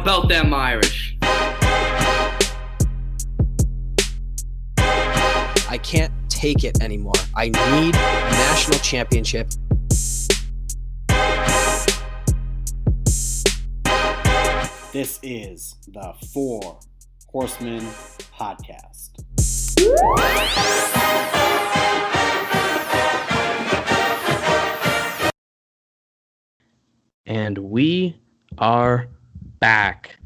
about them Irish? I can't take it anymore. I need a national championship. This is the Four Horsemen podcast. And we are back.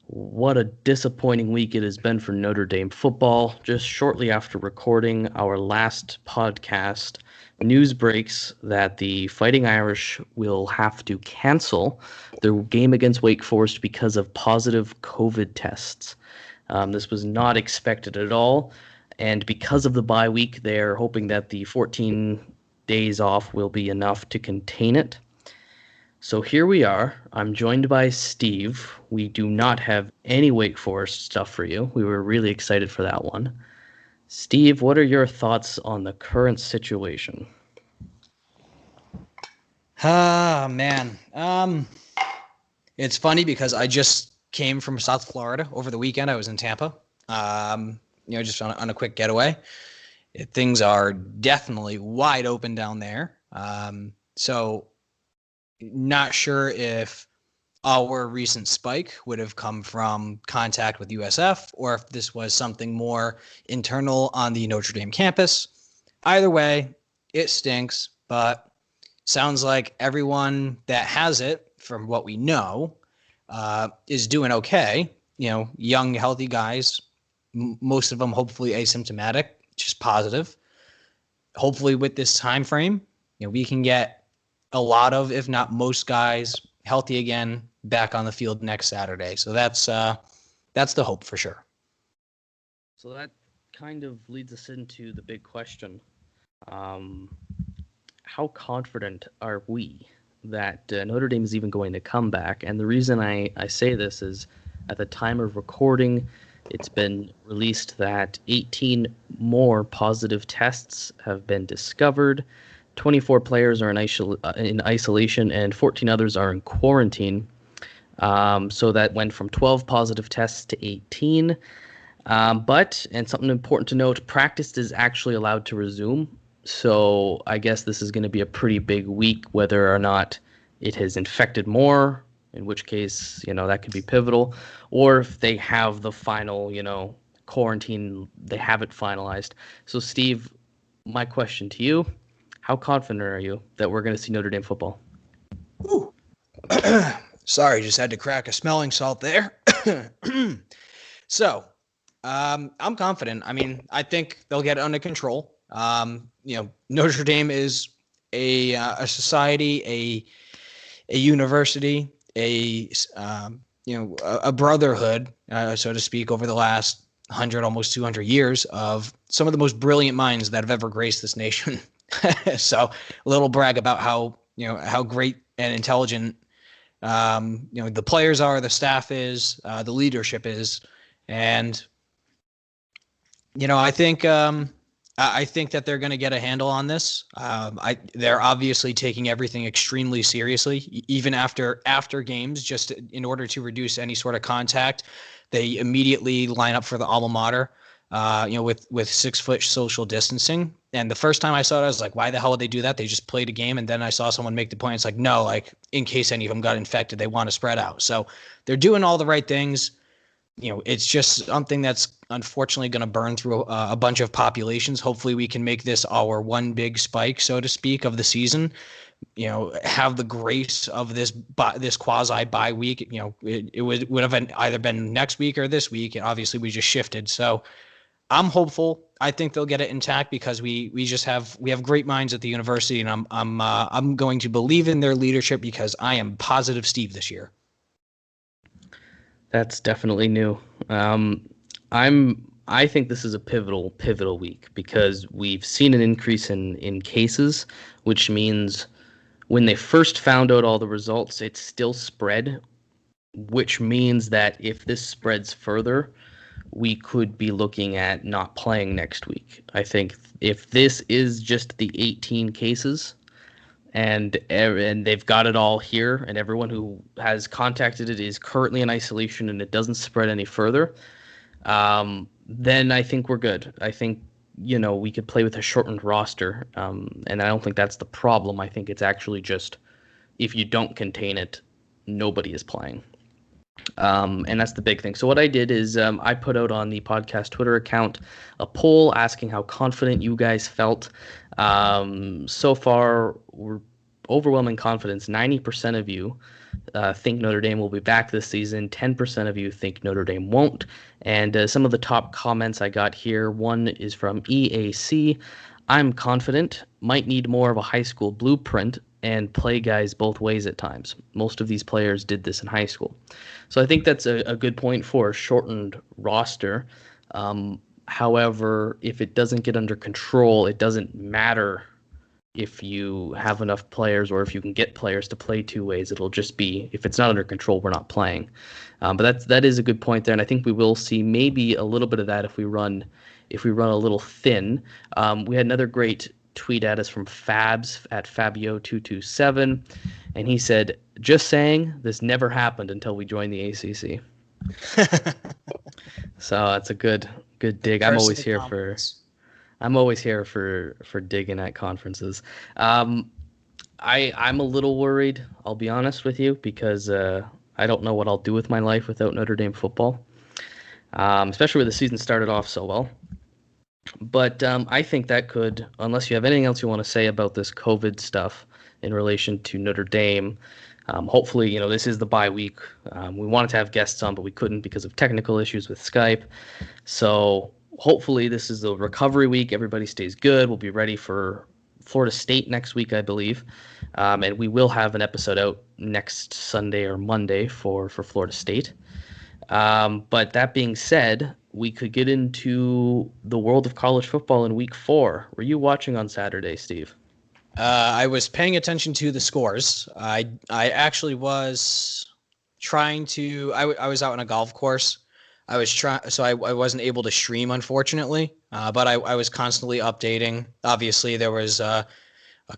What a disappointing week it has been for Notre Dame football. Just shortly after recording our last podcast, news breaks that the Fighting Irish will have to cancel their game against Wake Forest because of positive COVID tests. This was not expected at all, and because of the bye week, they're hoping that the 14 days off will be enough to contain it. So here we are. I'm joined by Steve. We do not have any Wake Forest stuff for you. We were really excited for that one. Steve, what are your thoughts on the current situation? Man. It's funny because I just came from South Florida over the weekend. I was in Tampa, just on a quick getaway. Things are definitely wide open down there. So not sure if our recent spike would have come from contact with USF or if this was something more internal on the Notre Dame campus. Either way, it stinks, but sounds like everyone that has it, from what we know, is doing okay. Young, healthy guys, most of them hopefully asymptomatic, just positive. Hopefully with this time frame, we can get a lot of, if not most guys, healthy again, back on the field next Saturday. So that's the hope for sure. So that kind of leads us into the big question. How confident are we that Notre Dame is even going to come back? And the reason I say this is at the time of recording, it's been released that 18 more positive tests have been discovered. 24 players are in isolation and 14 others are in quarantine. So that went from 12 positive tests to 18. But something important to note, practice is actually allowed to resume. So I guess this is going to be a pretty big week, whether or not it has infected more, in which case, that could be pivotal, or if they have the final, quarantine, they have it finalized. So Steve, my question to you, how confident are you that we're going to see Notre Dame football? Ooh. Sorry, just had to crack a smelling salt there. So, I'm confident. I mean, I think they'll get it under control. Notre Dame is a society, a university, a brotherhood, so to speak, over the last 100, almost 200 years of some of the most brilliant minds that have ever graced this nation. So a little brag about how great and intelligent, the players are, the staff is, the leadership is. And, I think that they're going to get a handle on this. They're obviously taking everything extremely seriously, even after games, just in order to reduce any sort of contact. They immediately line up for the alma mater, with 6 foot social distancing. And the first time I saw it, I was like, why the hell would they do that? They just played a game. And then I saw someone make the point. It's like, no, in case any of them got infected, they want to spread out. So they're doing all the right things. It's just something that's unfortunately going to burn through a bunch of populations. Hopefully we can make this our one big spike, so to speak, of the season. Have the grace of this quasi bye week. It would have either been next week or this week, and obviously we just shifted. So I'm hopeful. I think they'll get it intact because we have great minds at the university, and I'm going to believe in their leadership because I am positive Steve this year. That's definitely new. I think this is a pivotal week because we've seen an increase in cases, which means when they first found out all the results, it still spread, which means that if this spreads further, we could be looking at not playing next week. I think if this is just the 18 cases and they've got it all here, and everyone who has contacted it is currently in isolation, and it doesn't spread any further, then I think we're good. I think, we could play with a shortened roster, and I don't think that's the problem. I think it's actually just if you don't contain it, nobody is playing. And that's the big thing. So what I did is I put out on the podcast Twitter account a poll asking how confident you guys felt. So far, we're overwhelming confidence. 90% of you think Notre Dame will be back this season. 10% of you think Notre Dame won't. And some of the top comments I got here, one is from EAC. I'm confident, might need more of a high school blueprint and play guys both ways at times. Most of these players did this in high school. So I think that's a good point for a shortened roster. However, if it doesn't get under control, it doesn't matter if you have enough players or if you can get players to play two ways. It'll just be, if it's not under control, we're not playing. But that is a good point there, and I think we will see maybe a little bit of that if we run a little thin. We had another great tweet at us from Fabs at Fabio227, and he said, "Just saying, this never happened until we joined the ACC." So that's a good dig. I'm always here for digging at conferences. I'm a little worried, I'll be honest with you, because I don't know what I'll do with my life without Notre Dame football, especially where the season started off so well. But I think that could, unless you have anything else you want to say about this COVID stuff in relation to Notre Dame, hopefully, this is the bye week. We wanted to have guests on, but we couldn't because of technical issues with Skype. So hopefully this is the recovery week. Everybody stays good. We'll be ready for Florida State next week, I believe. And we will have an episode out next Sunday or Monday for Florida State. But that being said, we could get into the world of college football in week 4. Were you watching on Saturday, Steve? I was paying attention to the scores. I actually was trying to. I was out on a golf course. I was so I wasn't able to stream, unfortunately. But I was constantly updating. Obviously, there was a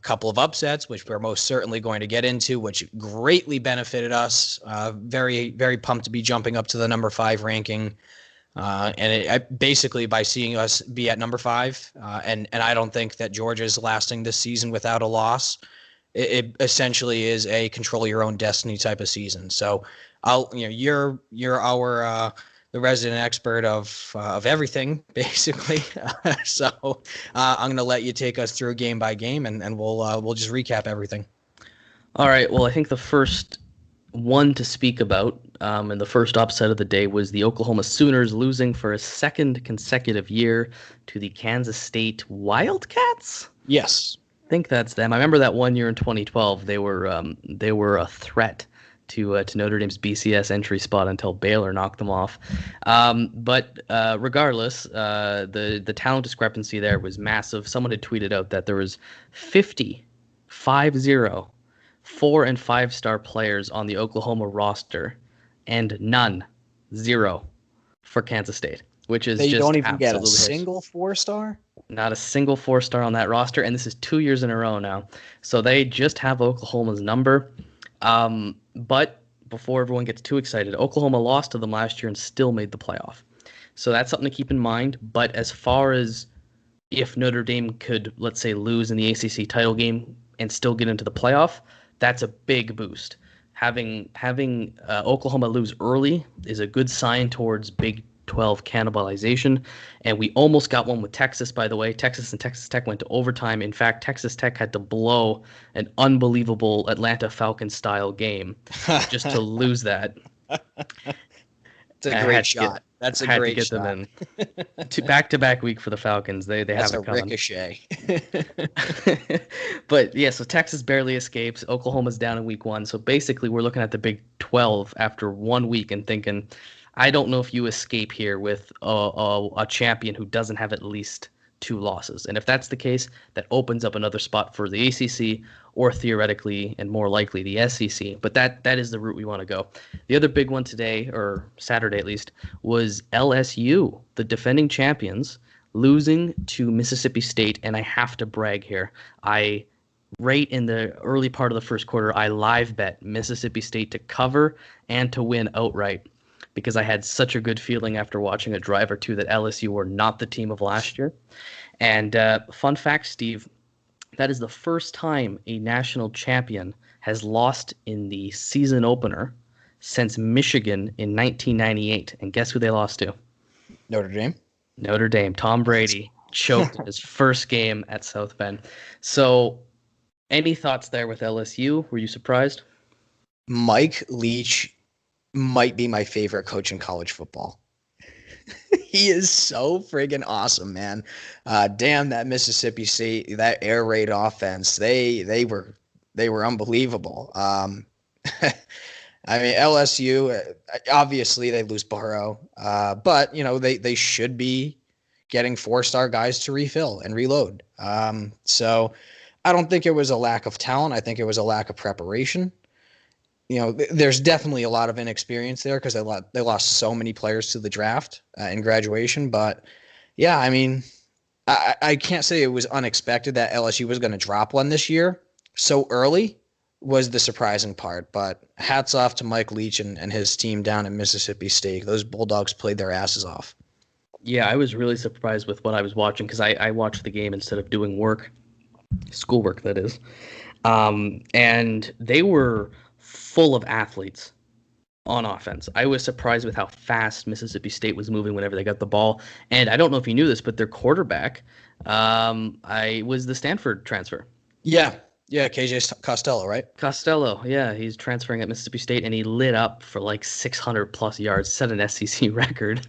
couple of upsets, which we're most certainly going to get into, which greatly benefited us. Very, very pumped to be jumping up to the number 5 ranking. Basically by seeing us be at number 5, and I don't think that Georgia's lasting this season without a loss. It essentially is a control your own destiny type of season. So you're our the resident expert of everything basically. So I'm going to let you take us through game by game, and we'll just recap everything. All right. Well, I think the first one to speak about, and the first upset of the day, was the Oklahoma Sooners losing for a second consecutive year to the Kansas State Wildcats. Yes, I think that's them. I remember that one year in 2012. They were a threat to Notre Dame's BCS entry spot until Baylor knocked them off. But regardless, the talent discrepancy there was massive. Someone had tweeted out that there was 50 4- and 5-star players on the Oklahoma roster, and zero for Kansas State, which is they don't even get a absolute single 4-star. Not a single 4-star on that roster, and this is 2 years in a row now. So they just have Oklahoma's number. But before everyone gets too excited, Oklahoma lost to them last year and still made the playoff. So that's something to keep in mind. But as far as if Notre Dame could, let's say, lose in the ACC title game and still get into the playoff, that's a big boost. Having Oklahoma lose early is a good sign towards Big 12 cannibalization, and we almost got one with Texas, by the way. Texas and Texas Tech went to overtime. In fact, Texas Tech had to blow an unbelievable Atlanta Falcons-style game just to lose that. It's a great shot. That's a great shot. Them in. Back-to-back week for the Falcons. They have it coming. Ricochet. But yeah, so Texas barely escapes. Oklahoma's down in week 1. So basically, we're looking at the Big 12 after 1 week and thinking, I don't know if you escape here with a champion who doesn't have at least 2 losses. And if that's the case, that opens up another spot for the ACC, or theoretically and more likely the SEC. But that is the route we want to go. The other big one today, or Saturday at least, was LSU, the defending champions, losing to Mississippi State. And I have to brag here. I right in the early part of the first quarter, I live bet Mississippi State to cover and to win outright because I had such a good feeling after watching a drive or two that LSU were not the team of last year. And fun fact, Steve, that is the first time a national champion has lost in the season opener since Michigan in 1998. And guess who they lost to? Notre Dame. Notre Dame. Tom Brady choked in his first game at South Bend. So, any thoughts there with LSU? Were you surprised? Mike Leach might be my favorite coach in college football. He is so friggin' awesome, man. Damn, that Mississippi State, that air raid offense, they were unbelievable. I mean, LSU, obviously they lose Burrow, but you know they should be getting 4-star guys to refill and reload. So I don't think it was a lack of talent. I think it was a lack of preparation. You know, there's definitely a lot of inexperience there because they lost so many players to the draft in graduation. But yeah, I mean, I can't say it was unexpected that LSU was going to drop one this year so early was the surprising part. But hats off to Mike Leach and his team down at Mississippi State. Those Bulldogs played their asses off. Yeah, I was really surprised with what I was watching because I watched the game instead of doing work, schoolwork, that is. And they were full of athletes on offense. I was surprised with how fast Mississippi State was moving whenever they got the ball. And I don't know if you knew this, but their quarterback I was the Stanford transfer. Yeah, KJ Costello, right? Costello, yeah, he's transferring at Mississippi State, and he lit up for like 600 plus yards, set an SEC record,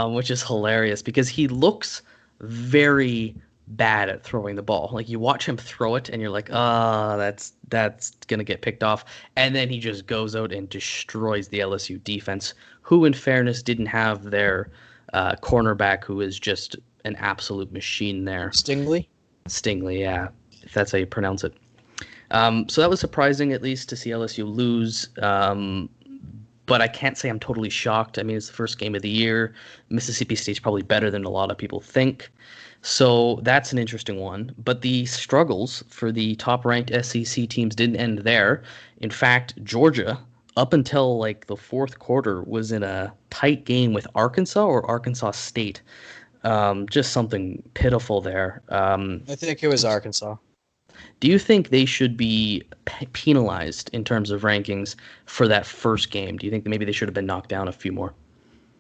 which is hilarious because he looks very bad at throwing the ball. Like you watch him throw it, and you're like, that's gonna get picked off, and then he just goes out and destroys the LSU defense, who, in fairness, didn't have their cornerback, who is just an absolute machine there. Stingley, yeah. If that's how you pronounce it. So that was surprising, at least, to see LSU lose. But I can't say I'm totally shocked. I mean, it's the first game of the year. Mississippi State's probably better than a lot of people think. So that's an interesting one. But the struggles for the top-ranked SEC teams didn't end there. In fact, Georgia, up until like the fourth quarter, was in a tight game with Arkansas or Arkansas State. Just something pitiful there. I think it was Arkansas. Do you think they should be penalized in terms of rankings for that first game? Do you think that maybe they should have been knocked down a few more?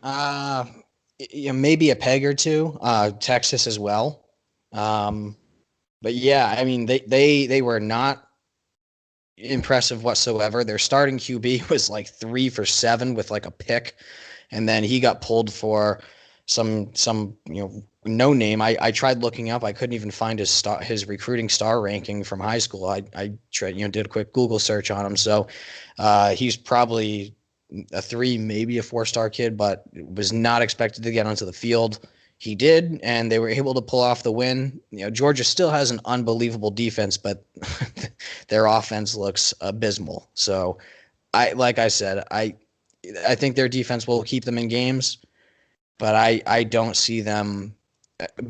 Maybe a peg or two. Texas as well. But yeah, I mean, they were not impressive whatsoever. Their starting QB was like 3 for 7 with like a pick, and then he got pulled for some no name. I tried looking up. I couldn't even find his recruiting star ranking from high school. I tried, did a quick Google search on him. So he's probably a 3, maybe a 4-star kid, but was not expected to get onto the field. He did, and they were able to pull off the win. Georgia still has an unbelievable defense, but their offense looks abysmal. So like I said, I think their defense will keep them in games, but I don't see them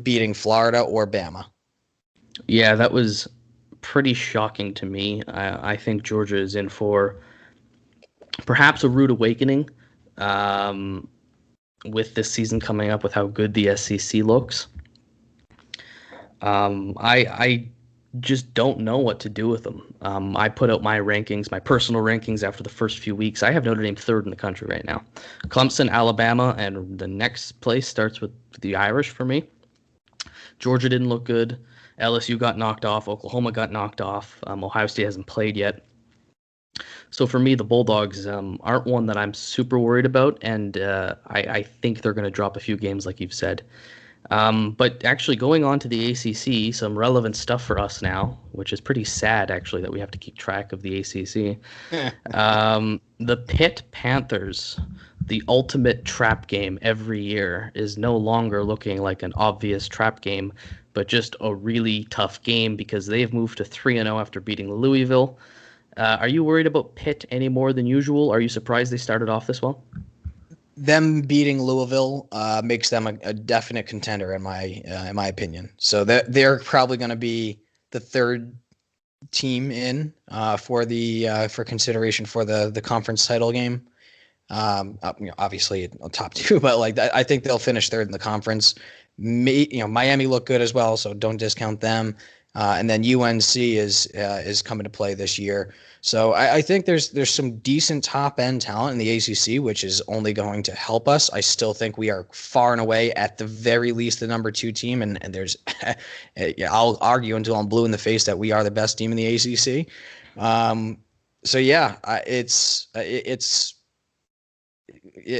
beating Florida or Bama. Yeah, that was pretty shocking to me. I think Georgia is in for perhaps a rude awakening with this season coming up with how good the SEC looks. I just don't know what to do with them. I put out my rankings, my personal rankings after the first few weeks. I have Notre Dame 3rd in the country right now. Clemson, Alabama, and the next place starts with the Irish for me. Georgia didn't look good. LSU got knocked off. Oklahoma got knocked off. Ohio State hasn't played yet. So for me, the Bulldogs aren't one that I'm super worried about, and I think they're going to drop a few games like you've said. But actually going on to the ACC, some relevant stuff for us now, which is pretty sad actually that we have to keep track of the ACC. The Pitt Panthers, the ultimate trap game every year, is no longer looking like an obvious trap game, but just a really tough game because they've moved to 3-0 after beating Louisville. Are you worried about Pitt any more than usual? Are you surprised they started off this well? Them beating Louisville makes them a definite contender in my opinion. So they're probably going to be the third team in for consideration for the conference title game. Obviously top two, but like I think they'll finish third in the conference. Miami looked good as well, so don't discount them. And then UNC is coming to play this year. So I think there's some decent top end talent in the ACC, which is only going to help us. I still think we are far and away at the very least the number 2 team, and there's I'll argue until I'm blue in the face that we are the best team in the ACC. So yeah, it's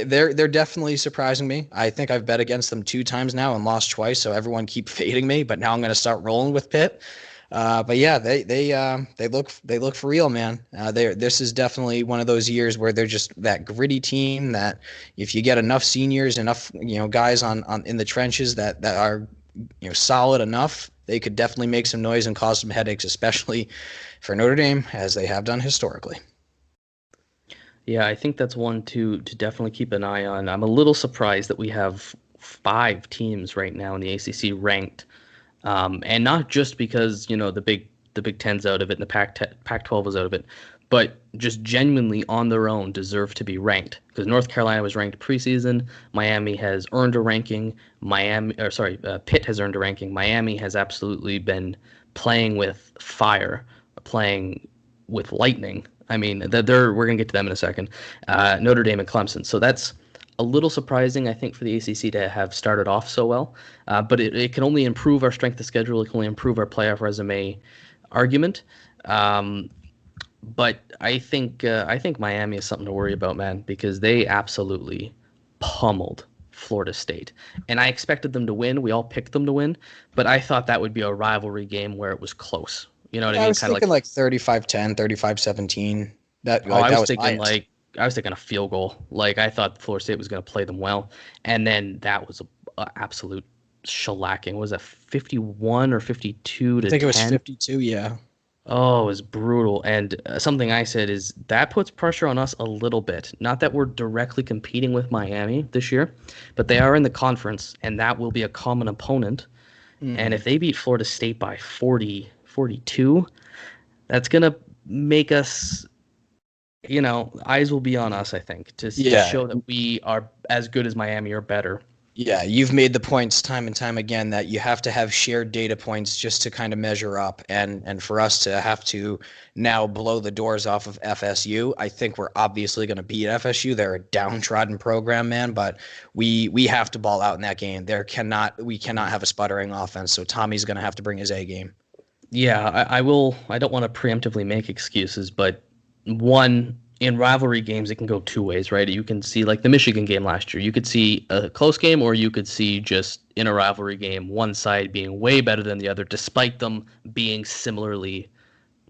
they're definitely surprising me. I think I've bet against them 2 times now and lost twice, so everyone keep fading me. But now I'm going to start rolling with Pitt. But yeah, they look for real, man. This is definitely one of those years where they're just that gritty team that if you get enough seniors, enough guys on in the trenches that are solid enough, they could definitely make some noise and cause some headaches, especially for Notre Dame, as they have done historically. Yeah, I think that's one to definitely keep an eye on. I'm a little surprised that we have 5 teams right now in the ACC ranked, and not just because the Big Ten's out of it and the Pac-12 was out of it, but just genuinely on their own deserve to be ranked. Because North Carolina was ranked preseason, Miami has earned a ranking, Pitt has earned a ranking. Miami has absolutely been playing with fire, playing with lightning. I mean, we're going to get to them in a second. Notre Dame and Clemson. So that's a little surprising, I think, for the ACC to have started off so well. But it can only improve our strength of schedule. It can only improve our playoff resume argument. But I think Miami is something to worry about, man, because they absolutely pummeled Florida State. And I expected them to win. We all picked them to win. But I thought that would be a rivalry game where it was close. You know what I mean? I was thinking like 35-10, 35-17. I was thinking a field goal. Like, I thought Florida State was going to play them well, and then that was an absolute shellacking. Was that 51 or 52 to 10? I think it was 52. Yeah. Oh, it was brutal. And something I said is that puts pressure on us a little bit. Not that we're directly competing with Miami this year, but they are in the conference, and that will be a common opponent. Mm. And if they beat Florida State by 42, that's going to make us, eyes will be on us, I think, to show that we are as good as Miami or better. Yeah, you've made the points time and time again that you have to have shared data points just to kind of measure up. And for us to have to now blow the doors off of FSU, I think we're obviously going to beat FSU. They're a downtrodden program, man, but we have to ball out in that game. We cannot have a sputtering offense, so Tommy's going to have to bring his A game. Yeah, I will. I don't want to preemptively make excuses, but one, in rivalry games, it can go 2 ways, right? You can see like the Michigan game last year. You could see a close game, or you could see just in a rivalry game, one side being way better than the other, despite them being similarly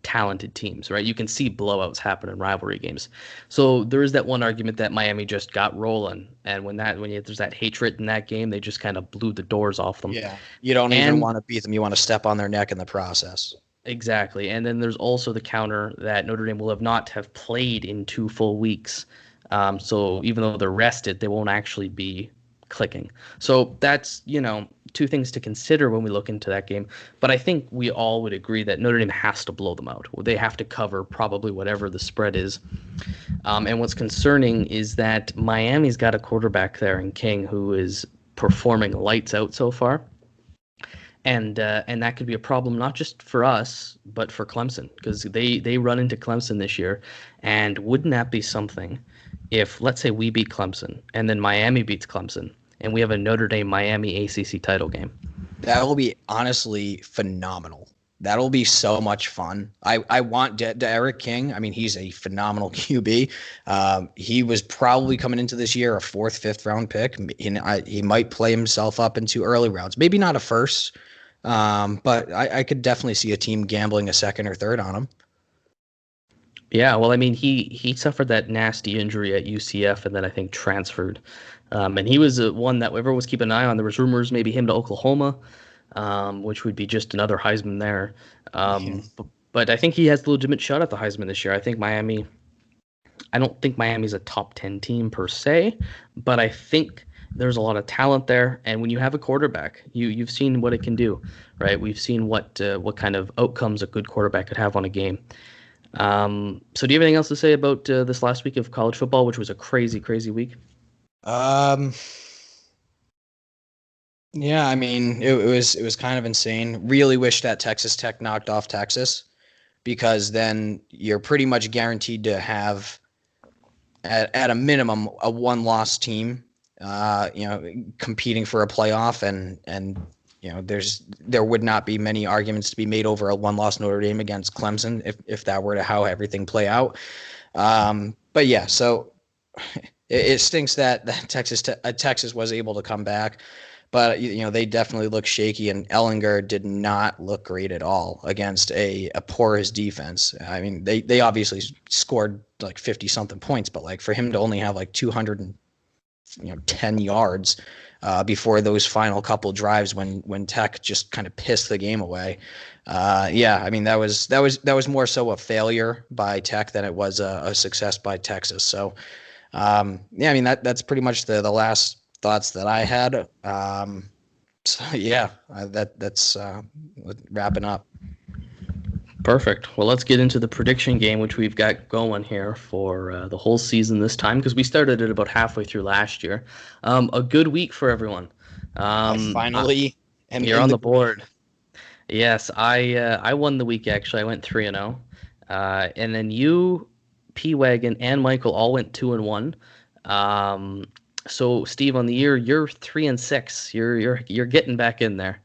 talented teams, right? You can see blowouts happen in rivalry games. So there is that one argument that Miami just got rolling, and when there's that hatred in that game, they just kind of blew the doors off them. Yeah, you don't even want to beat them. You want to step on their neck in the process. Exactly. And then there's also the counter that Notre Dame will not have played in 2 full weeks. So even though they're rested, they won't actually be clicking. So that's, 2 things to consider when we look into that game. But I think we all would agree that Notre Dame has to blow them out. They have to cover probably whatever the spread is. And what's concerning is that Miami's got a quarterback there in King who is performing lights out so far. And that could be a problem not just for us, but for Clemson, because they run into Clemson this year. And wouldn't that be something if, let's say, we beat Clemson and then Miami beats Clemson and we have a Notre Dame-Miami ACC title game? That will be honestly phenomenal. That'll be so much fun. I want Derek King. I mean, he's a phenomenal QB. He was probably coming into this year a 4th, 5th round pick. He might play himself up into early rounds. Maybe not a first. But I could definitely see a team gambling a 2nd or 3rd on him. Yeah, well, I mean, he suffered that nasty injury at UCF and then I think transferred. And he was one that everyone was keeping an eye on. There was rumors maybe him to Oklahoma, which would be just another Heisman there. But I think he has the legitimate shot at the Heisman this year. I don't think Miami's a top 10 team per se, but I think There's a lot of talent there, and when you have a quarterback, you've seen what it can do, right? We've seen what kind of outcomes a good quarterback could have on a game. So do you have anything else to say about this last week of college football, which was a crazy, crazy week? Yeah, I mean, it was kind of insane. Really wish that Texas Tech knocked off Texas, because then you're pretty much guaranteed to have at a minimum a one-loss team, competing for a playoff, and there would not be many arguments to be made over a one-loss Notre Dame against Clemson if that were to how everything play out. But yeah, so it stinks that Texas was able to come back. But they definitely look shaky, and Ellinger did not look great at all against a porous defense. I mean, they obviously scored like 50 something points, but like for him to only have like 210 yards before those final couple drives when Tech just kind of pissed the game away. Yeah, I mean that was more so a failure by Tech than it was a success by Texas. So yeah, I mean that's pretty much the last thoughts that I had. So yeah, that's wrapping up. Perfect. Well, let's get into the prediction game, which we've got going here for the whole season this time, because we started it about halfway through last year. A good week for everyone. Finally, you're on the board. Yes, I won the week, actually. I went 3-0. And then you, P-Wagon, and Michael all went 2-1. So Steve, on the year, you're 3-6. You're getting back in there.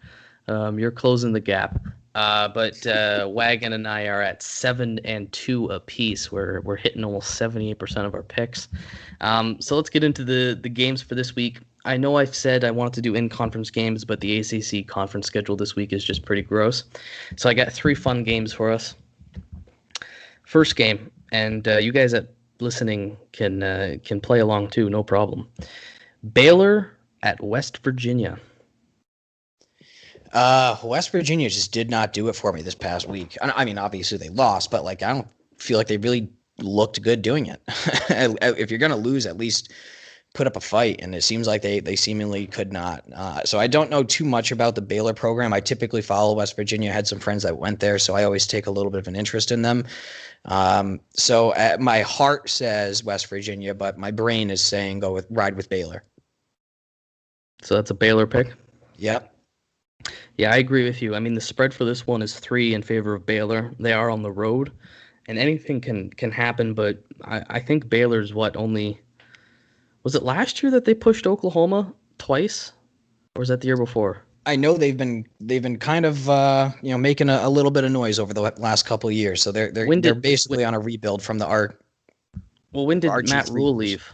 You're closing the gap. But Wagon and I are at 7-2 apiece. We're hitting almost 78% of our picks. So let's get into the games for this week. I know I've said I wanted to do in-conference games, but the ACC conference schedule this week is just pretty gross. So I got 3 fun games for us. First game, and you guys at listening can play along too, no problem. Baylor at West Virginia. West Virginia just did not do it for me this past week. I mean, obviously they lost, but like I don't feel like they really looked good doing it. If you're gonna lose, at least put up a fight, and it seems like they seemingly could not. So I don't know too much about the Baylor program. I typically follow West Virginia. I had some friends that went there, so I always take a little bit of an interest in them. So my heart says West Virginia, but my brain is saying ride with Baylor. So that's a Baylor pick? Yep. Yeah, I agree with you. I mean, the spread for this one is 3 in favor of Baylor. They are on the road, and anything can happen, but I think Baylor's only... Was it last year that they pushed Oklahoma twice? Or was that the year before? I know they've been kind of making a little bit of noise over the last couple of years. So they're basically on a rebuild from the arc. Well, when did Matt Rule leave?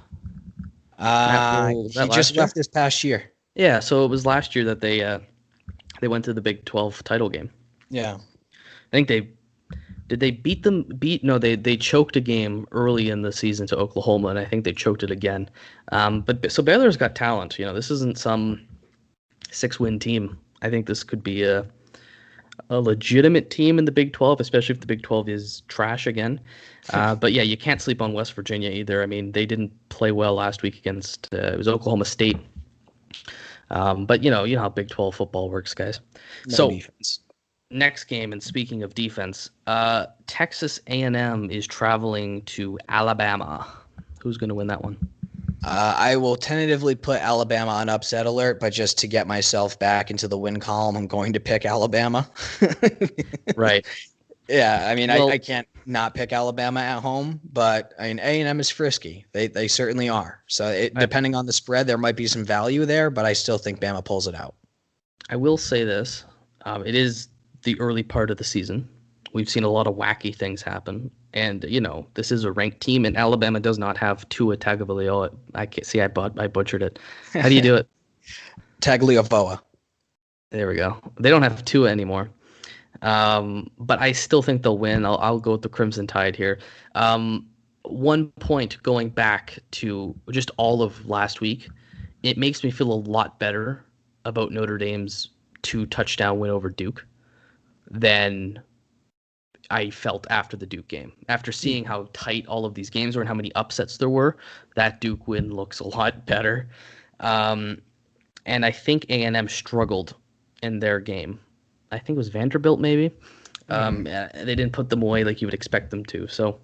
He just left this past year. Yeah, so it was last year that they went to the Big 12 title game. Yeah. I think they beat them. No, they choked a game early in the season to Oklahoma, and I think they choked it again. But so Baylor's got talent. This isn't some 6-win team. I think this could be a legitimate team in the Big 12, especially if the Big 12 is trash again. But yeah, you can't sleep on West Virginia either. I mean, they didn't play well last week against it was Oklahoma State. But you know how Big 12 football works, guys. No defense. Next game, and speaking of defense, Texas A&M is traveling to Alabama. Who's going to win that one? I will tentatively put Alabama on upset alert, but just to get myself back into the win column, I'm going to pick Alabama. Right. Yeah, I mean, I can't not pick Alabama at home, but I mean, A&M is frisky. They certainly are. So depending on the spread, there might be some value there, but I still think Bama pulls it out. I will say this. It is the early part of the season. We've seen a lot of wacky things happen. And, this is a ranked team, and Alabama does not have Tua Tagovailoa. I can't see, I butchered it. How do you do it? Tagovailoa. There we go. They don't have Tua anymore. But I still think they'll win. I'll go with the Crimson Tide here. 1 point going back to just all of last week, it makes me feel a lot better about Notre Dame's 2-touchdown win over Duke than I felt after the Duke game. After seeing how tight all of these games were and how many upsets there were, that Duke win looks a lot better. And I think A&M struggled in their game. I think it was Vanderbilt, maybe. They didn't put them away like you would expect them to. So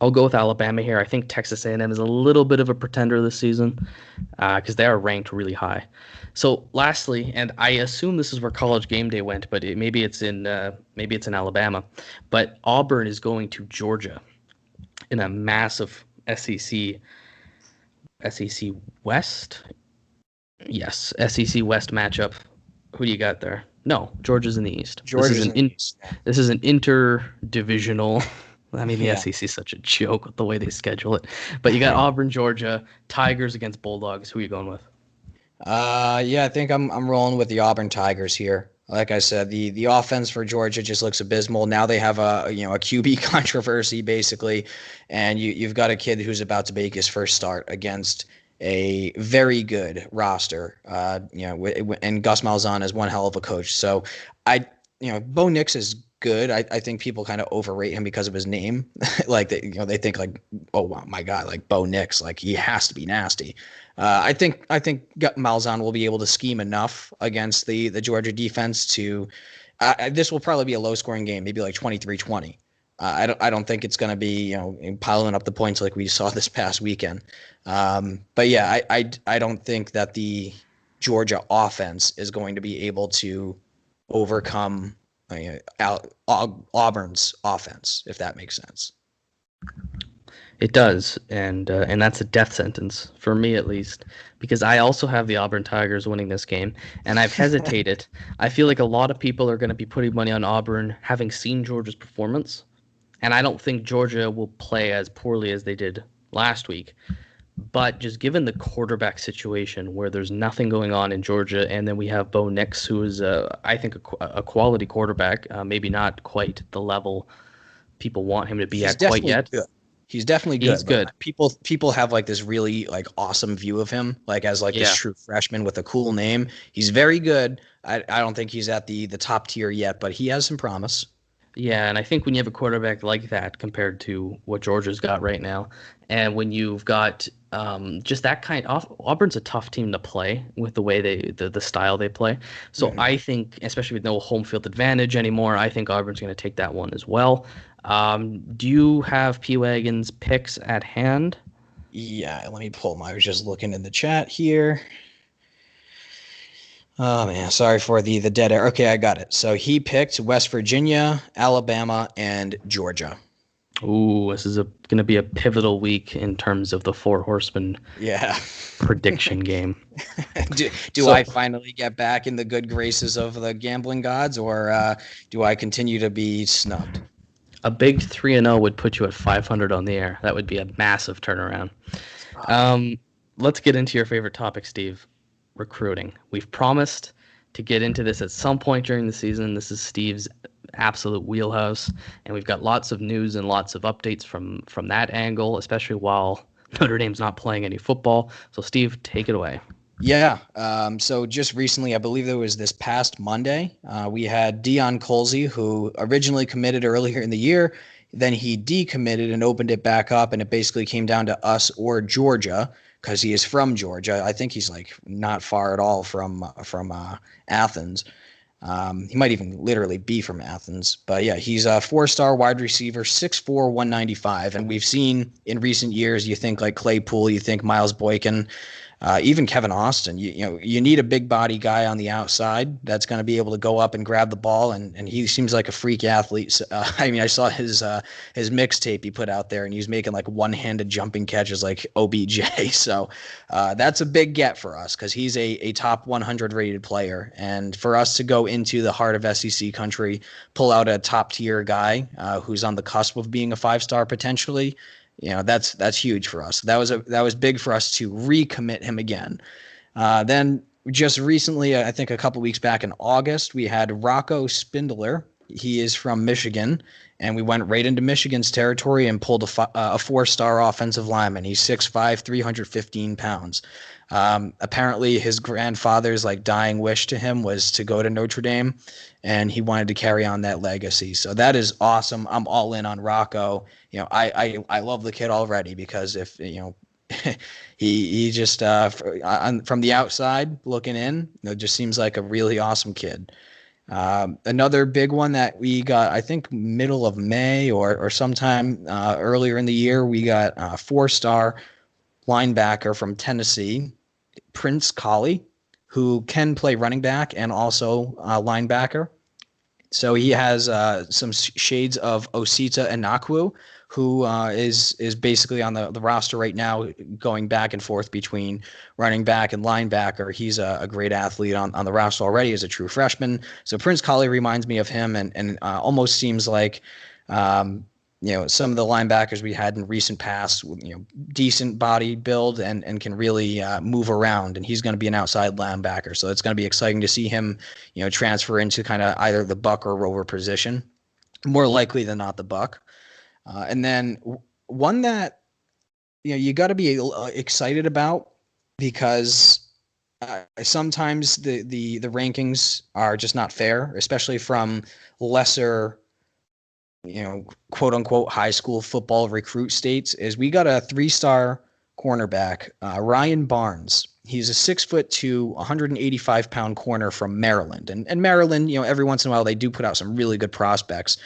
I'll go with Alabama here. I think Texas A&M is a little bit of a pretender this season because they are ranked really high. So lastly, and I assume this is where College Game Day went, but maybe it's in Alabama. But Auburn is going to Georgia in a massive SEC West. Yes, SEC West matchup. Who do you got there? No, Georgia's in the East. Georgia's in the East. This is an interdivisional. I mean, the Yeah. SEC is such a joke with the way they schedule it. But you got Auburn, Georgia, Tigers against Bulldogs. Who are you going with? Yeah, I think I'm rolling with the Auburn Tigers here. Like I said, the offense for Georgia just looks abysmal. Now they have a QB controversy basically, and you've got a kid who's about to make his first start against a very good roster. And Gus Malzahn is one hell of a coach. So Bo Nix is good. I think people kind of overrate him because of his name. Like they think like, oh wow, my God, like Bo Nix, like he has to be nasty. I think Malzahn will be able to scheme enough against the Georgia defense to. This will probably be a low scoring game, maybe like 23-20. I don't think it's going to be piling up the points like we saw this past weekend. But yeah, I don't think that the Georgia offense is going to be able to overcome Auburn's offense, if that makes sense. It does, and that's a death sentence for me at least, because I also have the Auburn Tigers winning this game, and I've hesitated. I feel like a lot of people are going to be putting money on Auburn, having seen Georgia's performance, and I don't think Georgia will play as poorly as they did last week. But just given the quarterback situation where there's nothing going on in Georgia, and then we have Bo Nix, who is, I think, a quality quarterback, maybe not quite the level people want him to be at quite yet. Good. He's definitely good. He's good. People have like this really like awesome view of him, like as like this true freshman with a cool name. He's very good. I don't think he's at the top tier yet, but he has some promise. Yeah, and I think when you have a quarterback like that compared to what Georgia's got right now, and when you've got just that kind of Auburn's a tough team to play with the way the style they play. So I think, especially with no home field advantage anymore, I think Auburn's going to take that one as well. Do you have P-Wagon's picks at hand? Yeah, let me pull them. I was just looking in the chat here. Oh man, sorry for the dead air. Okay, I got it. So he picked West Virginia, Alabama, and Georgia. Ooh, this is going to be a pivotal week in terms of the Four Horsemen prediction game. Do I finally get back in the good graces of the gambling gods, or do I continue to be snubbed? A big 3-0 would put you at 500 on the air. That would be a massive turnaround. Let's get into your favorite topic, Steve. Recruiting. We've promised to get into this at some point during the season. This is Steve's absolute wheelhouse, and we've got lots of news and lots of updates from that angle, especially while Notre Dame's not playing any football. So Steve, take it away. Yeah. So just recently, I believe it was this past Monday, we had Deion Colsey, who originally committed earlier in the year. Then he decommitted and opened it back up, and it basically came down to us or Georgia, because he is from Georgia. I think he's like not far at all from Athens. He might even literally be from Athens. But yeah, he's a 4-star wide receiver, 6'4", 195. And we've seen in recent years, you think like Claypool, you think Miles Boykin, even Kevin Austin. You need a big body guy on the outside that's going to be able to go up and grab the ball, and he seems like a freak athlete. So, I saw his mixtape he put out there, and he was making like one-handed jumping catches like OBJ. So that's a big get for us because he's a top 100 rated player, and for us to go into the heart of SEC country, pull out a top tier guy who's on the cusp of being a 5-star potentially. That's huge for us. That was big for us to recommit him again. Then just recently, I think a couple weeks back in August, we had Rocco Spindler. He is from Michigan, and we went right into Michigan's territory and pulled a 4-star offensive lineman. He's 6'5", 315 pounds. Apparently his grandfather's like dying wish to him was to go to Notre Dame, and he wanted to carry on that legacy. So that is awesome. I'm all in on Rocco. I love the kid already because if he just from the outside looking in, just seems like a really awesome kid. Another big one that we got, I think, middle of May or sometime earlier in the year, we got a 4-star linebacker from Tennessee, Prince Collie, who can play running back and also linebacker. So he has some shades of Osita Inakwu, who is basically on the roster right now, going back and forth between running back and linebacker. He's a great athlete on the roster already as a true freshman. So Prince Collie reminds me of him, and almost seems like some of the linebackers we had in recent past, decent body build and can really move around. And he's going to be an outside linebacker. So it's going to be exciting to see him, transfer into kind of either the buck or rover position. More likely than not the buck. And then one that, you got to be excited about, because sometimes the rankings are just not fair, especially from lesser, quote unquote high school football recruit states. Is we got a 3-star cornerback, Ryan Barnes. He's a 6'2", 185-pound corner from Maryland. And Maryland, every once in a while they do put out some really good prospects.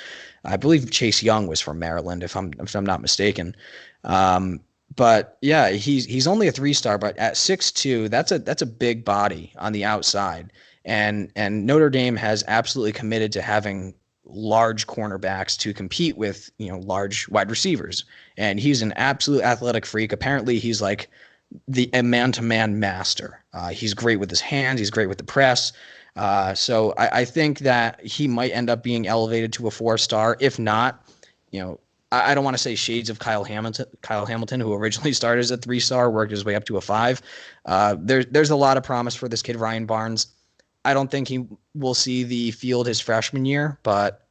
I believe Chase Young was from Maryland, if I'm not mistaken. But yeah, he's only a 3-star, but at 6'2", that's a big body on the outside. And Notre Dame has absolutely committed to having large cornerbacks to compete with, large wide receivers. And he's an absolute athletic freak. Apparently he's like a man-to-man master. He's great with his hands. He's great with the press. So I think that he might end up being elevated to a 4-star. If not, I don't want to say shades of Kyle Hamilton, who originally started as a 3-star, worked his way up to a 5. There's a lot of promise for this kid, Ryan Barnes. I don't think he will see the field his freshman year, but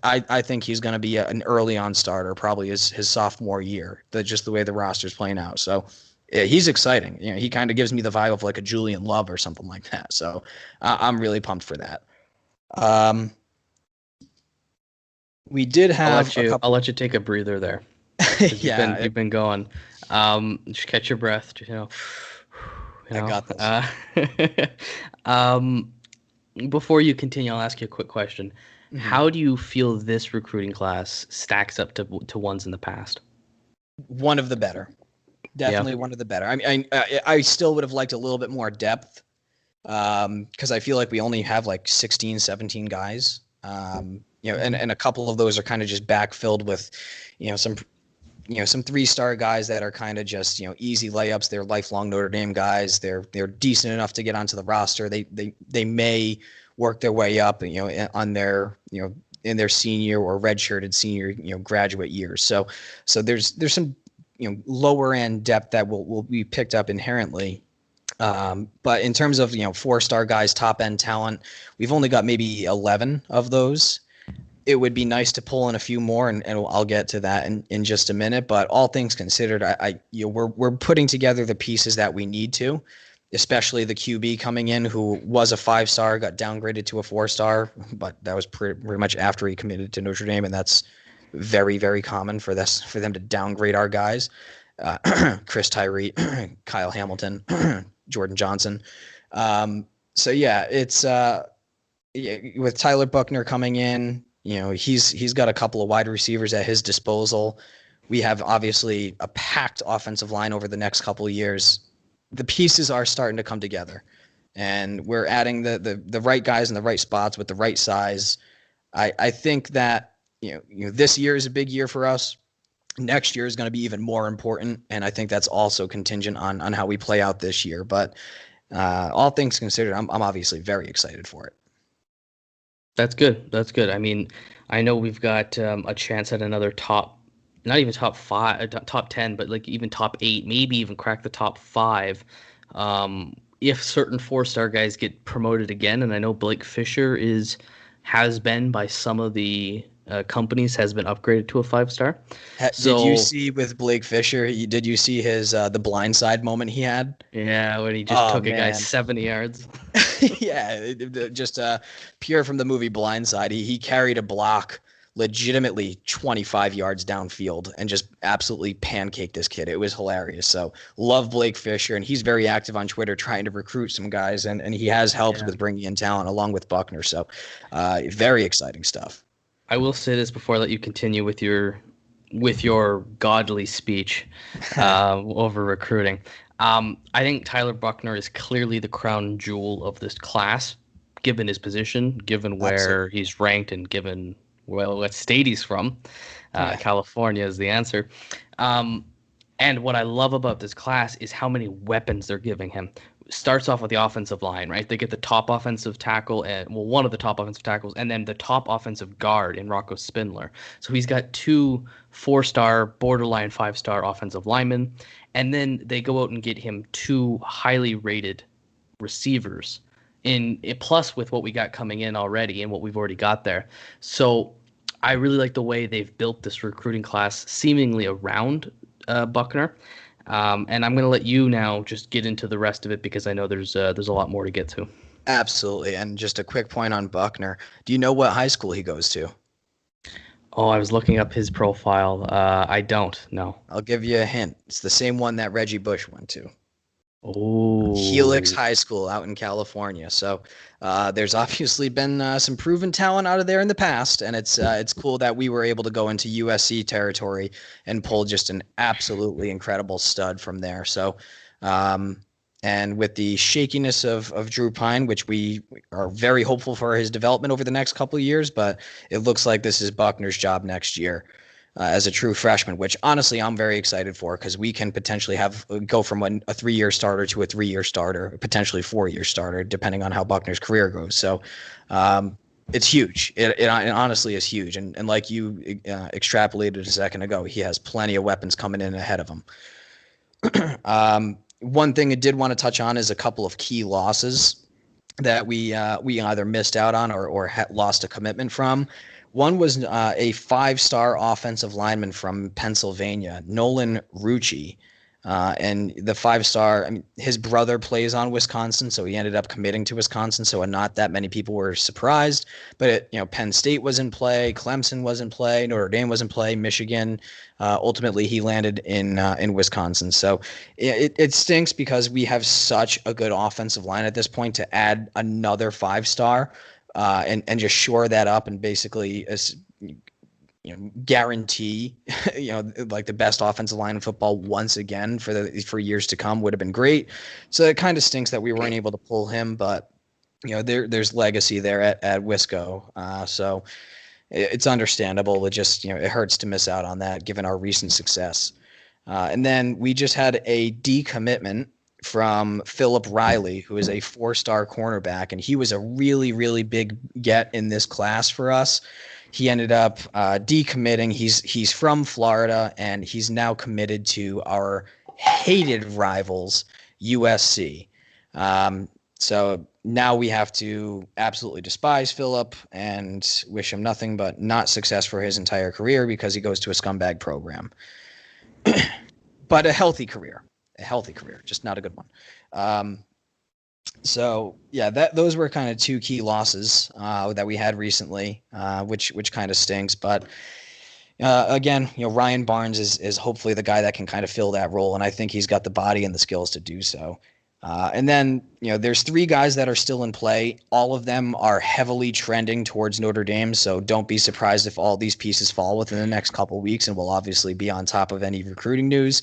I think he's going to be an early on starter, probably his sophomore year, just the way the roster's playing out. So yeah, he's exciting. He kind of gives me the vibe of like a Julian Love or something like that. So I'm really pumped for that. We did have I'll let you take a breather there. Yeah, you've been going. Just catch your breath. I got this. Before you continue, I'll ask you a quick question. Mm-hmm. How do you feel this recruiting class stacks up to ones in the past? One of the better. Definitely one of the better. I still would have liked a little bit more depth, because I feel like we only have like 16, 17 guys. And a couple of those are kind of just backfilled with, some 3-star guys that are kind of just, easy layups. They're lifelong Notre Dame guys. They're decent enough to get onto the roster. They may work their way up, on their, in their senior or redshirted senior, graduate years. So there's some, lower end depth that will be picked up inherently. But in terms of, 4-star guys, top end talent, we've only got maybe 11 of those. It would be nice to pull in a few more, and I'll get to that in just a minute. But all things considered, we're putting together the pieces that we need to, especially the QB coming in, who was a 5-star, got downgraded to a 4-star, but that was pretty much after he committed to Notre Dame, and that's very, very common for them to downgrade our guys. Chris Tyree, Kyle Hamilton, Jordan Johnson. So yeah, it's with Tyler Buckner coming in, he's got a couple of wide receivers at his disposal. We have obviously a packed offensive line over the next couple of years. The pieces are starting to come together, and we're adding the right guys in the right spots with the right size. I think that this year is a big year for us. Next year is going to be even more important, and I think that's also contingent on how we play out this year. But all things considered, I'm obviously very excited for it. That's good. That's good. I mean, I know we've got a chance at another not even top 5, top 10, but like even top 8, maybe even crack the top 5. If certain 4-star guys get promoted again, and I know Blake Fisher has been by some of the companies has been upgraded to a 5-star. Did you see with Blake Fisher? Did you see his the blindside moment he had? Yeah, when he just took a guy 70 yards. Yeah, just pure from the movie Blindside. He carried a block legitimately 25 yards downfield and just absolutely pancaked this kid. It was hilarious. So love Blake Fisher, and he's very active on Twitter trying to recruit some guys, and he has helped with bringing in talent along with Buckner. So very exciting stuff. I will say this before I let you continue with your godly speech over recruiting. I think Tyler Buckner is clearly the crown jewel of this class, given his position, given where he's ranked, and given what state he's from. California is the answer. And what I love about this class is how many weapons they're giving him. Starts off with the offensive line, right? They get the top offensive tackle, one of the top offensive tackles, and then the top offensive guard in Rocco Spindler. So he's got 2 4-star, borderline 5-star offensive linemen, and then they go out and get him 2 highly rated receivers. Plus with what we got coming in already and what we've already got there. So I really like the way they've built this recruiting class seemingly around Buckner. And I'm going to let you now just get into the rest of it because I know there's a lot more to get to. Absolutely. And just a quick point on Buckner. Do you know what high school he goes to? Oh, I was looking up his profile. I don't know. I'll give you a hint. It's the same one that Reggie Bush went to. Oh, Helix High School out in California. So there's obviously been some proven talent out of there in the past, and it's cool that we were able to go into USC territory and pull just an absolutely incredible stud from there. So, and with the shakiness of Drew Pine, which we are very hopeful for his development over the next couple of years, but it looks like this is Buckner's job next year. As a true freshman, which honestly I'm very excited for because we can potentially go from a 3-year starter to a 3-year starter, potentially 4-year starter, depending on how Buckner's career goes. So it's huge. It honestly is huge. And like you extrapolated a second ago, he has plenty of weapons coming in ahead of him. One thing I did want to touch on is a couple of key losses that we either missed out on or lost a commitment from. One was a 5-star offensive lineman from Pennsylvania, Nolan Rucci. And the 5-star, I mean, his brother plays on Wisconsin, so he ended up committing to Wisconsin. So not that many people were surprised. But Penn State was in play, Clemson was in play, Notre Dame was in play, Michigan. Ultimately, he landed in Wisconsin. So it stinks because we have such a good offensive line at this point to add another 5-star. And just shore that up and basically guarantee like the best offensive line in football once again for years to come would have been great. So it kind of stinks that we weren't able to pull him, but there's legacy there at Wisco. So it's understandable. It just it hurts to miss out on that given our recent success. And then we just had a decommitment from Philip Riley, who is a 4-star cornerback, and he was a really, really big get in this class for us. He ended up decommitting. He's from Florida, and he's now committed to our hated rivals, USC. So now we have to absolutely despise Philip and wish him nothing but not success for his entire career because he goes to a scumbag program. But a healthy career, just not a good one. So yeah, those were kind of 2 key losses that we had recently, which kind of stinks. But again, Ryan Barnes is hopefully the guy that can kind of fill that role, and I think he's got the body and the skills to do so. And then, there's 3 guys that are still in play. All of them are heavily trending towards Notre Dame, so don't be surprised if all these pieces fall within the next couple of weeks, and we'll obviously be on top of any recruiting news.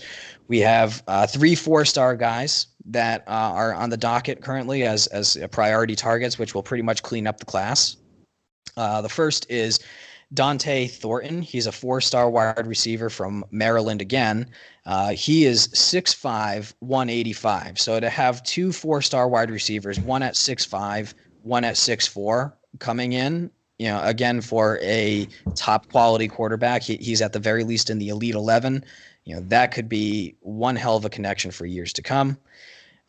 We have 3 4-star guys that are on the docket currently as priority targets, which will pretty much clean up the class. The first is Dante Thornton. He's a 4-star wide receiver from Maryland again. He is 6'5", 185. So to have 2 4-star wide receivers, one at 6'5", one at 6'4", coming in, again, for a top quality quarterback, he's at the very least in the Elite 11. That could be one hell of a connection for years to come.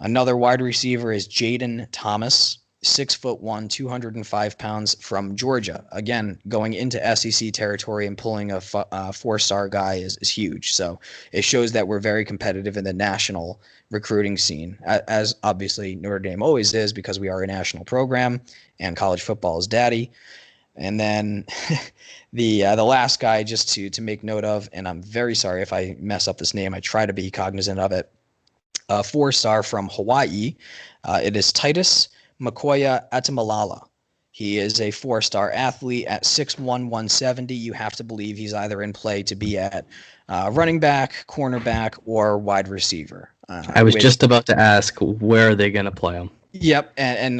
Another wide receiver is Jaden Thomas, 6'1", 205 pounds from Georgia. Again, going into SEC territory and pulling a 4-star guy is huge. So it shows that we're very competitive in the national recruiting scene, as obviously Notre Dame always is because we are a national program and college football is daddy. And then the last guy, just to make note of, and I'm very sorry if I mess up this name. I try to be cognizant of it. 4-star from Hawaii. It is Titus Makoya Atamalala. He is a 4-star athlete at 6'1", 170. You have to believe he's either in play to be at running back, cornerback, or wide receiver. I was just about to ask, where are they going to play him? Yep, and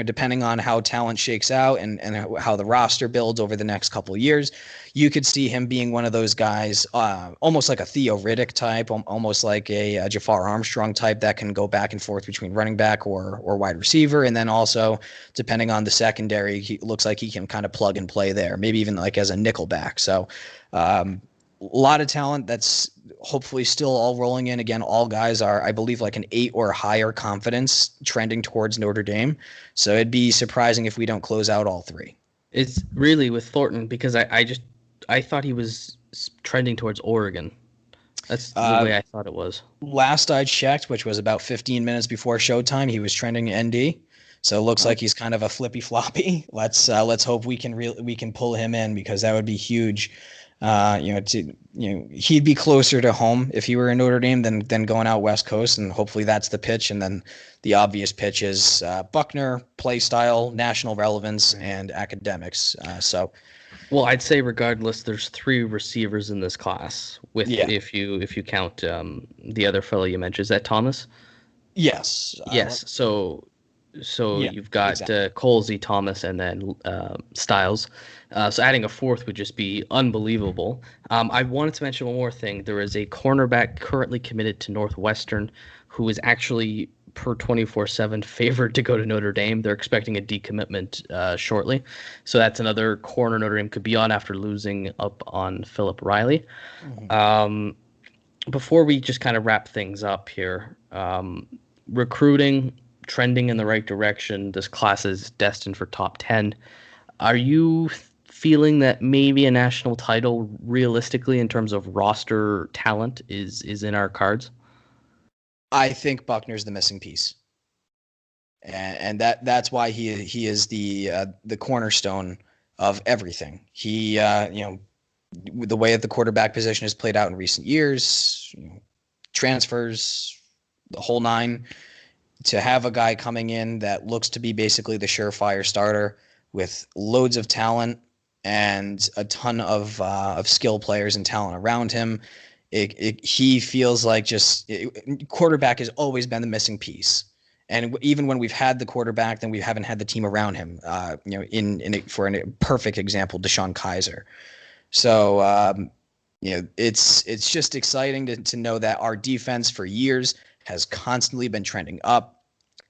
depending on how talent shakes out and how the roster builds over the next couple of years, you could see him being one of those guys, almost like a Theo Riddick type, almost like a Jafar Armstrong type that can go back and forth between running back or wide receiver, and then also depending on the secondary, he looks like he can kind of plug and play there, maybe even like as a nickel back. So. A lot of talent that's hopefully still all rolling in. Again, all guys are, I believe, like an 8 or higher confidence trending towards Notre Dame. So it'd be surprising if we don't close out all 3. It's really with Thornton, because I thought he was trending towards Oregon. That's the way I thought it was. Last I checked, which was about 15 minutes before showtime, he was trending ND. So it looks like he's kind of a flippy floppy. Let's hope we can pull him in, because that would be huge. He'd be closer to home if he were in Notre Dame than going out West Coast, and hopefully that's the pitch. And then the obvious pitch is Buckner, play style, national relevance, and academics. Well, I'd say regardless, there's 3 receivers in this class. If you count the other fellow you mentioned, is that Thomas? Yes. Yes. So you've got exactly. Colsey, Thomas, and then Styles. So adding a 4th would just be unbelievable. I wanted to mention one more thing. There is a cornerback currently committed to Northwestern who is actually, per 24/7, favored to go to Notre Dame. They're expecting a decommitment shortly. So that's another corner Notre Dame could be on after losing up on Philip Riley. Mm-hmm. Before we just kind of wrap things up here, recruiting trending in the right direction. This class is destined for top 10. Are you feeling that maybe a national title, realistically, in terms of roster talent, is in our cards? I think Buckner's the missing piece, and that's why he is the cornerstone of everything. He the way that the quarterback position has played out in recent years, transfers, the whole 9. To have a guy coming in that looks to be basically the surefire starter with loads of talent and a ton of skill players and talent around him, he feels like quarterback has always been the missing piece. And even when we've had the quarterback, then we haven't had the team around him. For a perfect example, Deshaun Kaiser. So it's just exciting to know that our defense for years has constantly been trending up.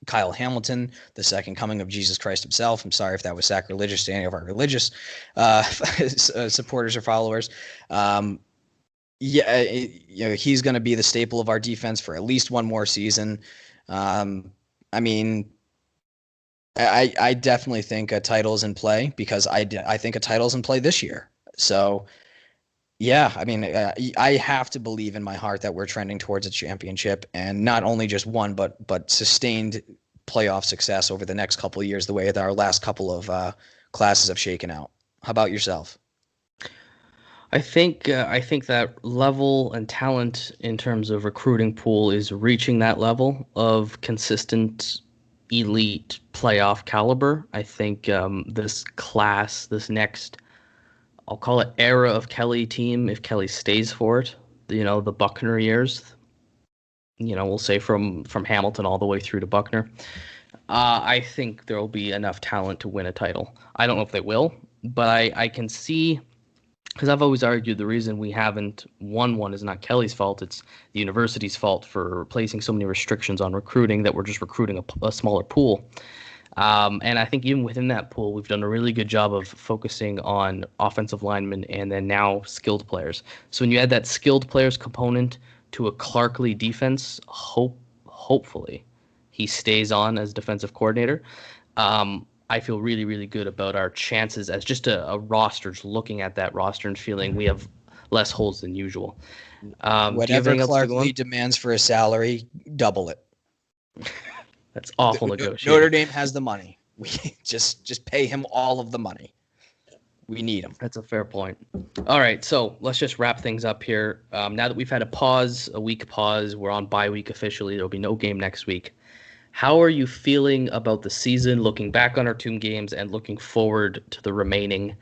Kyle Hamilton, the second coming of Jesus Christ himself. I'm sorry if that was sacrilegious to any of our religious supporters or followers. He's going to be the staple of our defense for at least one more season. I definitely think a title's in play, because I think a title's in play this year. So, yeah, I have to believe in my heart that we're trending towards a championship, and not only just one, but sustained playoff success over the next couple of years, the way that our last couple of classes have shaken out. How about yourself? I think that level and talent in terms of recruiting pool is reaching that level of consistent elite playoff caliber. I think this class, this next, I'll call it era of Kelly team, if Kelly stays for it, the Buckner years, we'll say from Hamilton all the way through to Buckner, I think there will be enough talent to win a title. I don't know if they will, but I can see, because I've always argued the reason we haven't won one is not Kelly's fault. It's the university's fault for placing so many restrictions on recruiting that we're just recruiting a smaller pool. And I think even within that pool, we've done a really good job of focusing on offensive linemen and then now skilled players. So when you add that skilled players component to a Clarkley defense, hopefully he stays on as defensive coordinator. I feel really, really good about our chances as just a roster, just looking at that roster and feeling we have less holes than usual. Whatever Clarkley demands for a salary, double it. That's awful negotiating. Notre Dame has the money. We just pay him all of the money. We need them. That's a fair point. All right, so let's just wrap things up here. Now that we've had a week pause, we're on bye week officially. There'll be no game next week. How are you feeling about the season, looking back on our 2 games and looking forward to the remaining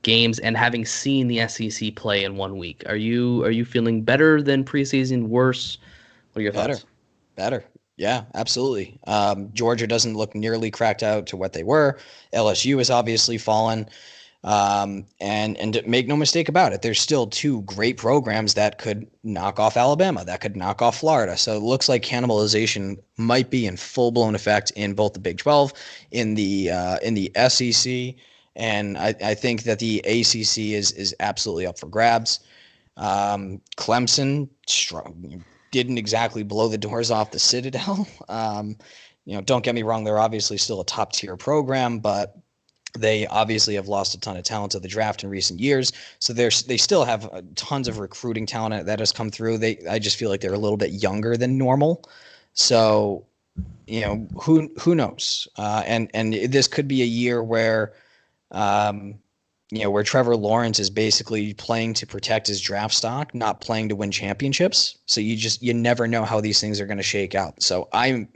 games and having seen the SEC play in 1 week? Are you feeling better than preseason, worse? What are your thoughts? Better. Yeah, absolutely. Georgia doesn't look nearly cracked out to what they were. LSU has obviously fallen. And make no mistake about it, there's still 2 great programs that could knock off Alabama, that could knock off Florida. So it looks like cannibalization might be in full blown effect in both the Big 12, in the SEC, and I think that the ACC is absolutely up for grabs. Clemson didn't exactly blow the doors off the Citadel. Don't get me wrong, they're obviously still a top tier program, but they obviously have lost a ton of talent to the draft in recent years. So they still have tons of recruiting talent that has come through. I just feel like they're a little bit younger than normal. So, who knows? And this could be a year where, where Trevor Lawrence is basically playing to protect his draft stock, not playing to win championships. So you never know how these things are going to shake out. So I'm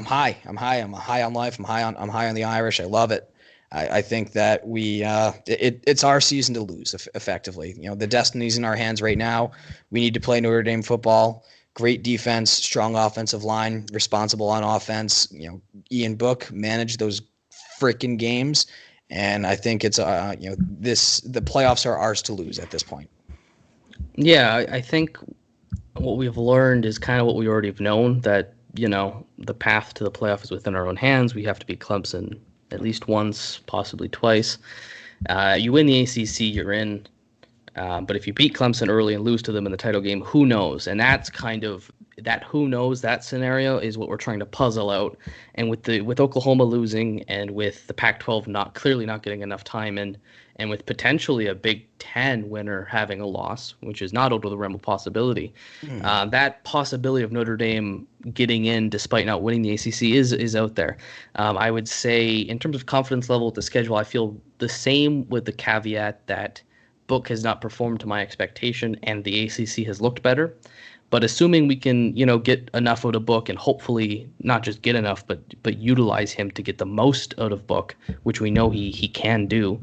high. I'm high on life. I'm high on the Irish. I love it. I think that it's our season to lose effectively. The destiny's in our hands right now. We need to play Notre Dame football. Great defense, strong offensive line, responsible on offense. Ian Book managed those freaking games, and I think it's the playoffs are ours to lose at this point. Yeah, I think what we've learned is kind of what we already have known, that the path to the playoff is within our own hands. We have to beat Clemson at least once, possibly twice. You win the ACC, you're in. But if you beat Clemson early and lose to them in the title game, who knows? And that's kind of that who knows, that scenario is what we're trying to puzzle out. And with Oklahoma losing and with the Pac-12 clearly not getting enough time in, and with potentially a Big Ten winner having a loss, which is not out of the realm of possibility, that possibility of Notre Dame getting in despite not winning the ACC is out there. I would say in terms of confidence level with the schedule, I feel the same, with the caveat that Book has not performed to my expectation and the ACC has looked better. But assuming we can, get enough out of Book, and hopefully not just get enough, but utilize him to get the most out of Book, which we know he can do,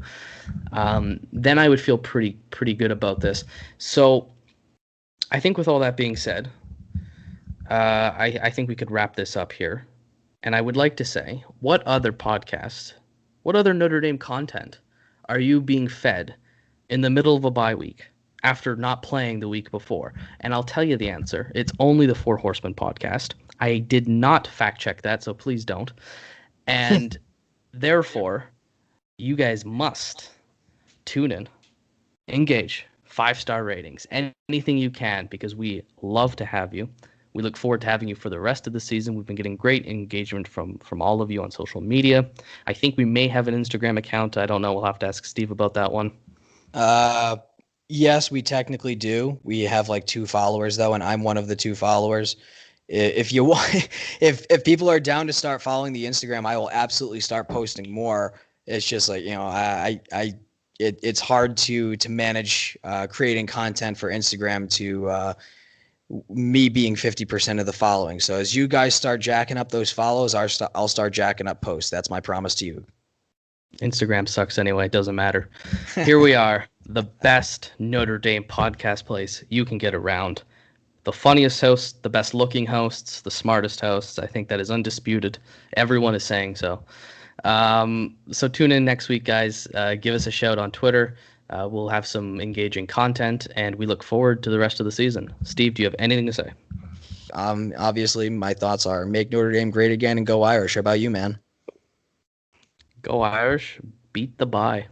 then I would feel pretty good about this. So I think with all that being said, I think we could wrap this up here. And I would like to say, what other Notre Dame content are you being fed in the middle of a bye week after not playing the week before? And I'll tell you the answer. It's only the Four Horsemen podcast. I did not fact check that, so please don't. And therefore, you guys must tune in, engage, 5-star ratings, anything you can, because we love to have you. We look forward to having you for the rest of the season. We've been getting great engagement from all of you on social media. I think we may have an Instagram account. I don't know. We'll have to ask Steve about that one. Yes, we technically do. We have like 2 followers though, and I'm one of the 2 followers. If you want, if people are down to start following the Instagram, I will absolutely start posting more. It's just like, it's hard to manage creating content for Instagram to me being 50% of the following. So as you guys start jacking up those follows, I'll start jacking up posts. That's my promise to you. Instagram sucks anyway. It doesn't matter. Here we are, the best Notre Dame podcast place you can get around. The funniest hosts, the best looking hosts, the smartest hosts. I think that is undisputed. Everyone is saying so. So tune in next week, guys. Give us a shout on Twitter. We'll have some engaging content, and we look forward to the rest of the season. Steve, do you have anything to say? Obviously, my thoughts are make Notre Dame great again and go Irish. How about you, man? Go Irish, beat the bye.